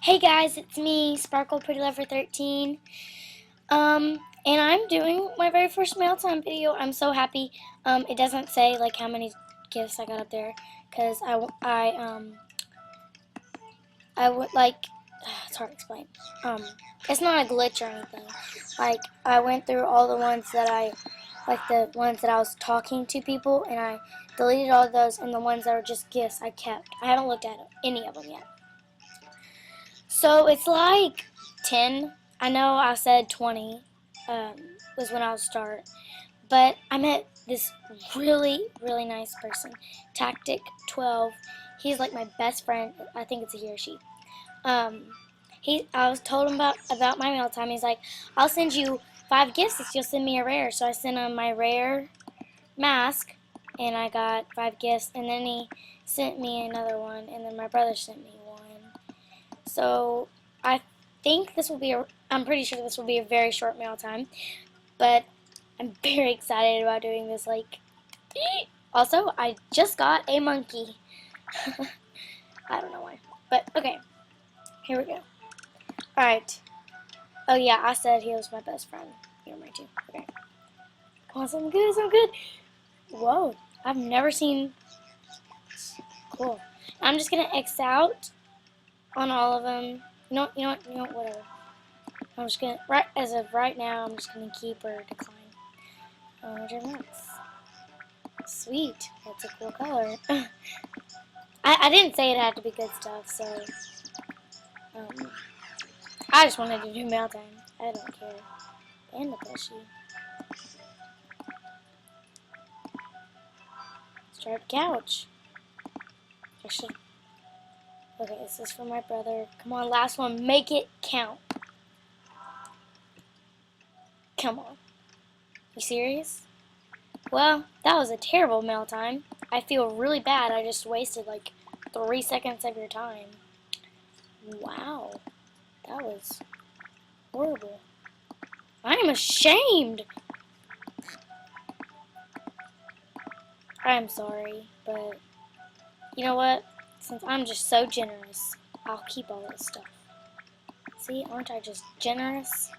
Hey guys, it's me, Sparkle Pretty Lover 13. And I'm doing my very first mail time video. I'm so happy. It doesn't say like how many gifts I got up there, cause I would like. It's hard to explain. It's not a glitch or anything. Like I went through all the ones that the ones that I was talking to people, and I deleted all of those, and the ones that were just gifts I kept. I haven't looked at any of them yet. So it's like 10. I know I said 20 was when I'll start. But I met this really, really nice person. Tactic 12. He's like my best friend. I think it's a he or she. Um, I was told him about my mail time. He's like, I'll send you 5 gifts if you'll send me a rare. So I sent him my rare mask, and I got 5 gifts. And then he sent me another one, and then my brother sent me one. So I think this will be I'm pretty sure this will be a very short mail time, but I'm very excited about doing this. Like, also, I just got a monkey. I don't know why, but okay, here we go. Alright. Oh yeah, I said he was my best friend. You're my too. Okay. Come on, something good, something good. Whoa, I've never seen. Cool. I'm just gonna X out on all of them. You know what, whatever. I'm just gonna, as of right now, I'm just gonna keep or decline. Nice. Sweet. That's a cool color. I didn't say it had to be good stuff, so I just wanted to do mail time. I don't care. And the plushie. Start couch. I should. Okay, this is for my brother. Come on, last one. Make it count. Come on. You serious? Well, that was a terrible mail time. I feel really bad. I just wasted like 3 seconds of your time. Wow. That was horrible. I am ashamed. I'm sorry, but you know what? Since I'm just so generous, I'll keep all this stuff. See, aren't I just generous?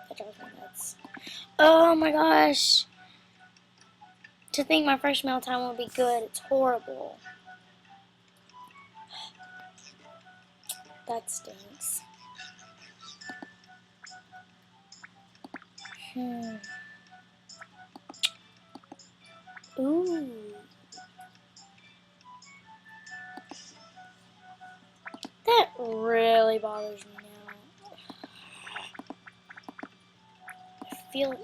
That drives me nuts. Oh my gosh! To think my first mail time will be good, it's horrible. That stinks. Ooh. That really bothers me now. I feel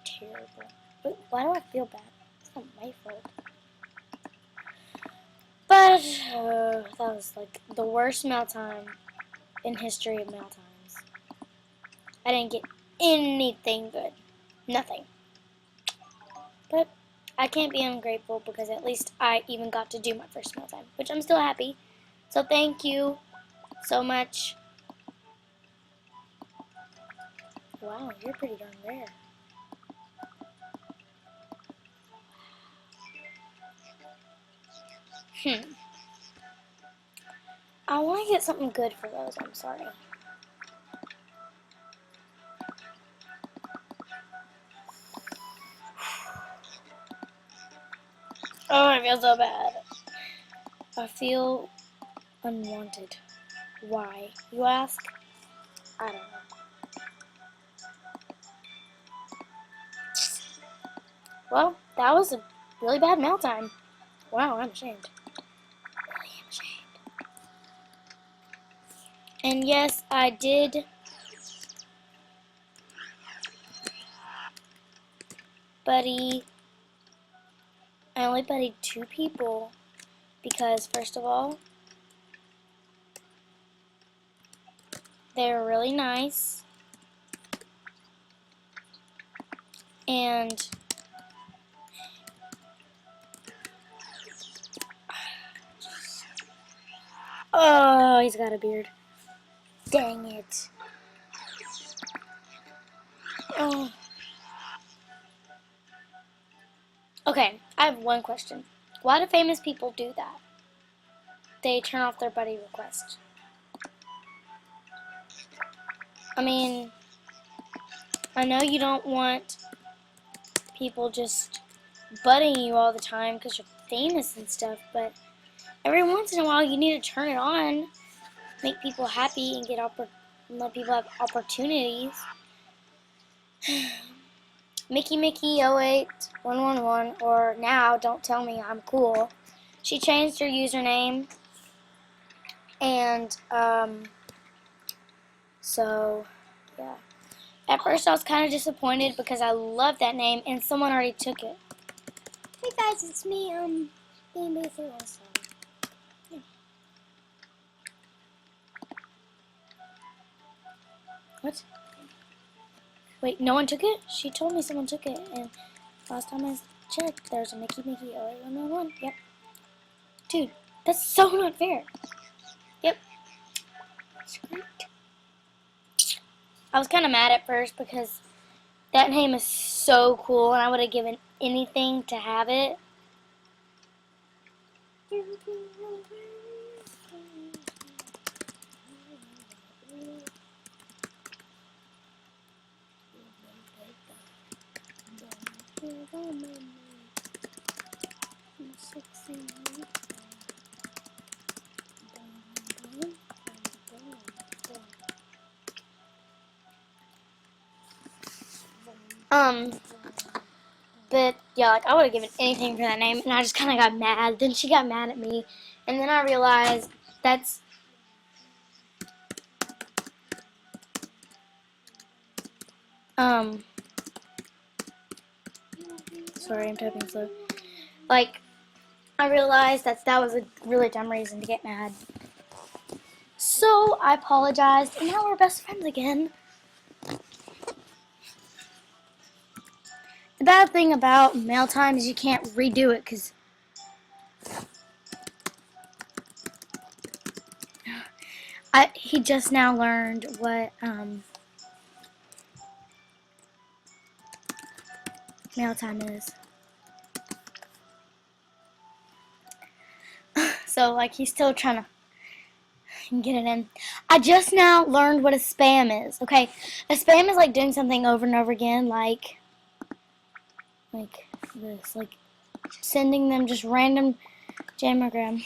terrible. But why do I feel bad? It's not my fault. But that was like the worst mail time in history of mail times. I didn't get anything good. Nothing. But I can't be ungrateful because at least I even got to do my first mail time, which I'm still happy. So thank you so much. Wow, you're pretty darn rare. I want to get something good for those, I'm sorry. Oh, I feel so bad. I feel unwanted. Why, you ask? I don't know. Well, that was a really bad mail time. Wow, I'm ashamed. Really am ashamed. And yes, I did buddy. I only buddied 2 people because, first of all, they were really nice, and oh, he's got a beard. Dang it. Oh. Okay, I have one question. Why do famous people do that? they turn off their buddy request. I mean, I know you don't want people just butting you all the time because you're famous and stuff, but every once in a while you need to turn it on, make people happy, and let people have opportunities. Mickey081111, or now Don't Tell Me I'm Cool. She changed her username, and so yeah. At first I was kind of disappointed because I love that name and someone already took it. Hey guys, it's me, Baby also. Yeah. What? Wait, no one took it? She told me someone took it, and last time I checked, there's a Mickey081111. Yep. Dude, that's so not fair. Yep. I was kind of mad at first because that name is so cool, and I would have given anything to have it. But yeah, like I would have given anything for that name, and I just kind of got mad. Then she got mad at me, and then I realized that's sorry, I'm typing slow. Like, I realized that was a really dumb reason to get mad. So I apologized, and now we're best friends again. The bad thing about mail time is you can't redo it because he just now learned what mail time is. So like he's still trying to get it in. I just now learned what a spam is. Okay, a spam is like doing something over and over again, like this, like sending them just random jammergram.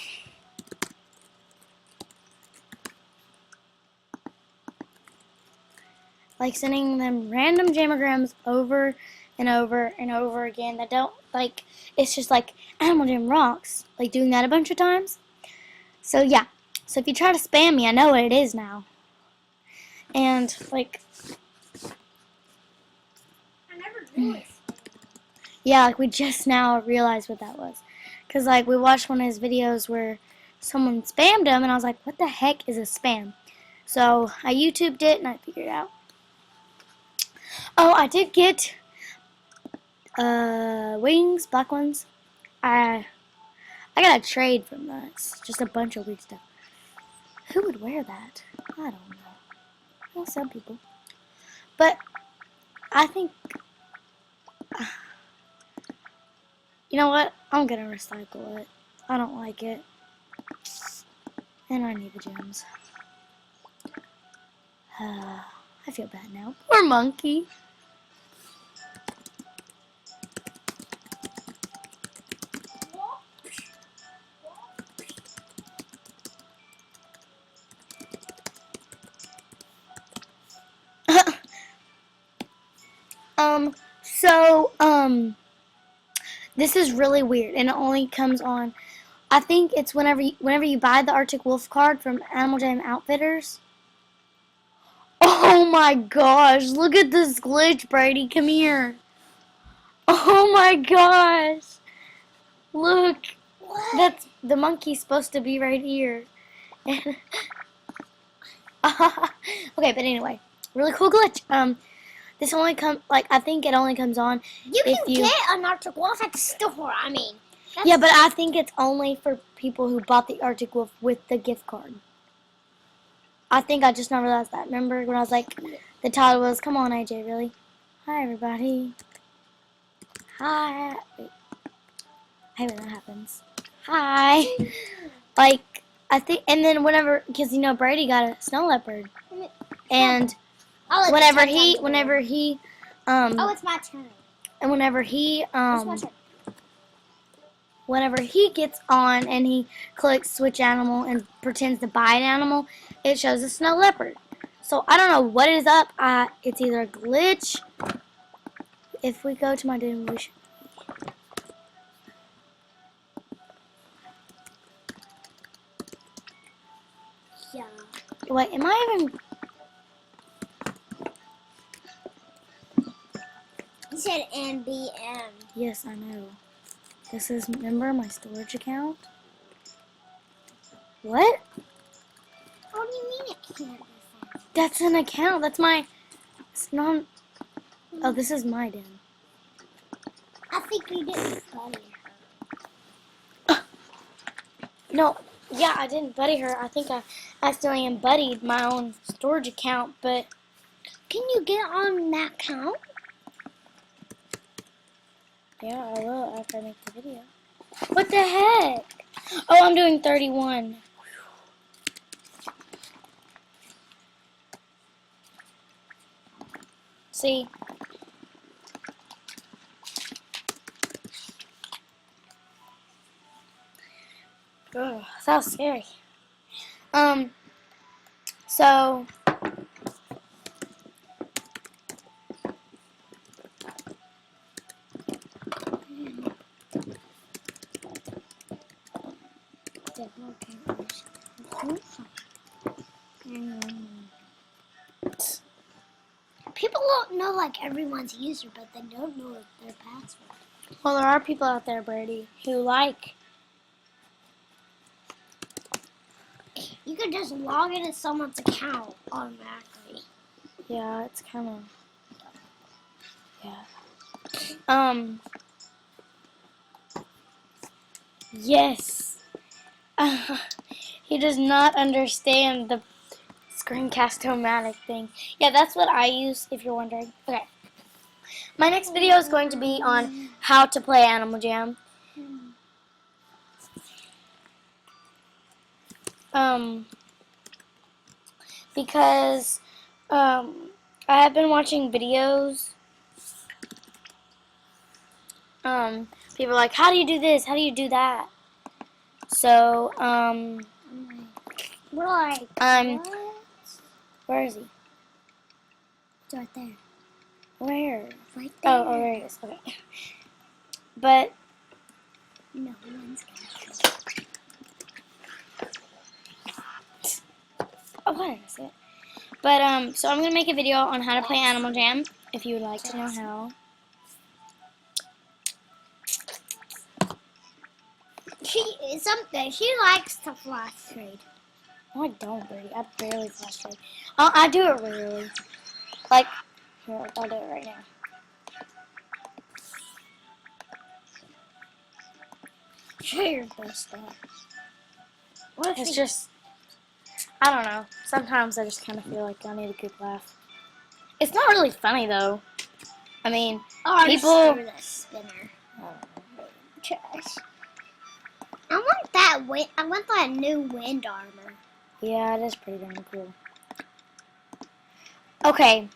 Like sending them random jammergrams over and over and over again that don't, like, it's just like Animal Jam rocks, like doing that a bunch of times. So yeah, so if you try to spam me, I know what it is now. And like, I never knew it. Yeah, like we just now realized what that was. Because like we watched one of his videos where someone spammed him and I was like, what the heck is a spam? So I YouTubed it and I figured it out. Oh, I did get wings, black ones. I got a trade from that. It's just a bunch of weird stuff. Who would wear that? I don't know. Well, some people. But I think you know what? I'm gonna recycle it. I don't like it. And I need the gems. I feel bad now. Poor monkey. This is really weird, and it only comes on. I think it's whenever you buy the Arctic Wolf card from Animal Jam Outfitters. Oh my gosh! Look at this glitch, Brady. Come here. Oh my gosh! Look, that's the monkey's supposed to be right here. Okay, but anyway, really cool glitch. This only I think it only comes on You can get an Arctic Wolf at the store. I mean, yeah, but I think it's only for people who bought the Arctic Wolf with the gift card. I think I just now realized that. Remember when I was like, the title was, come on, AJ, really? Hi, everybody. Hi. Wait. I hate when that happens. Hi. Like, I think, and then whenever, because you know Brady got a snow leopard, and I'll let whenever you he, touch whenever on he, Oh, it's my turn. and whenever he, It's my turn. whenever he gets on and he clicks switch animal and pretends to buy an animal, it shows a snow leopard. So I don't know what is up. It's either a glitch. If we go to my den, we should. Yeah. Wait, am I even? You said NBM. Yes, I know. This is, remember my storage account? What? What do you mean it can't be found? That's an account. That's my. It's not. Oh, this is my den. I think you didn't buddy No, yeah, I didn't buddy her. I think I accidentally embuddied my own storage account, but Can you get on that account? yeah, I will after I make the video. What the heck? Oh, I'm doing 31. See? Ugh, that was scary. So People don't know like everyone's user, but they don't know their password. well, there are people out there, Brady, who like. You could just log into someone's account automatically. Yeah, it's kind of. Yeah. Yes. He does not understand the screencast-o-matic thing. Yeah, that's what I use, if you're wondering. Okay. My next video is going to be on how to play Animal Jam. Because I have been watching videos. People are like, how do you do this? How do you do that? So, We're like, I'm. what? Where is he? It's right there. Where? Right there. Oh, there he is. Okay. But No one's oh, what is it? But so I'm gonna make a video on how to play Animal Jam if you would like to know how. She likes to flash trade. No, I don't, Brady. I barely flash trade. I do it rarely. Like, here, I'll do it right now. Share your best stuff. What if It's he- just, I don't know. Sometimes I just kind of feel like I need a good laugh. It's not really funny though. I mean, people. Screw the spinner. Trash. I want that I want that new wind armor. Yeah, it is pretty damn cool. Okay,